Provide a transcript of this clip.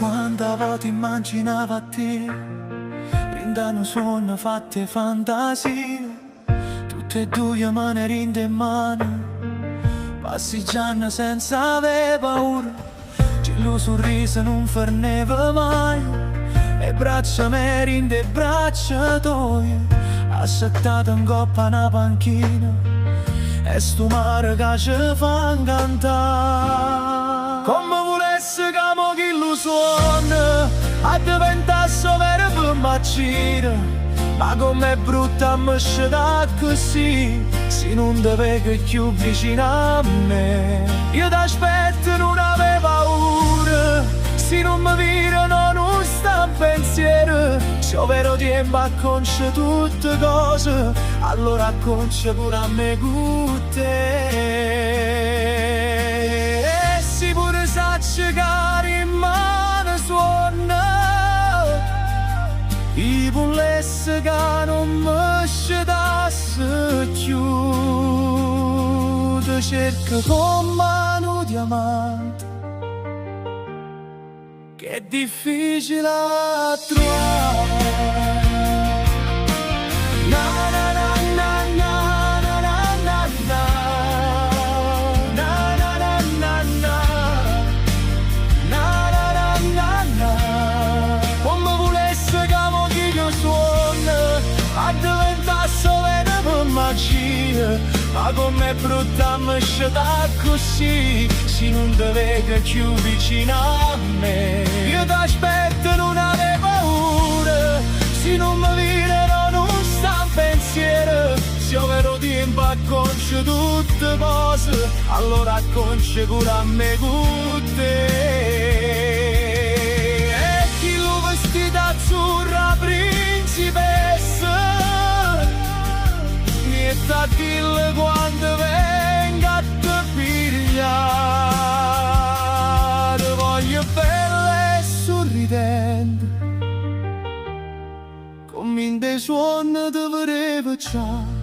quando volte immaginavo a te, brindano sonno fatte fantasie, tutte e due mani rinde in mano, passeggiando senza avere paura, lo sorriso non forneva mai, e braccia me rinde braccia tue, assettata in coppa una panchina, e sto mare che ci fa cantare. Come volesse che mo chi lo suona, a diventasse vero per macina, ma com'è brutta a me sceda così, se non te vedo più vicino a me. Io t'aspetto, non avevo paura, se non mi virano non sta pensiero, se ho vero tempo a conoscere tutte cose, allora conosce pure a me con te. E si pure sa giocare in mano suona, i volesse che non mi scedasse più, ti cerco con mano diamante, che è difficile a trovare. Na na na na na na na na na na na na na na na na. Come volesse che mo chi lo suona, a diventasse vero per magia, ma com'è brutta a me sceda così, se non te vedo più vicino a me. Io t'aspetto, non avevo paura, se non mi virano non sta un pensiero, se ho vero tempo a conoscere tutte cose, allora conosce pure a me con te. E chi lo vestito azzurra principessa, niente a dirle quando venga a te pigliare, voglio bella e sorridente, come in dei suoni te vorrei ciao.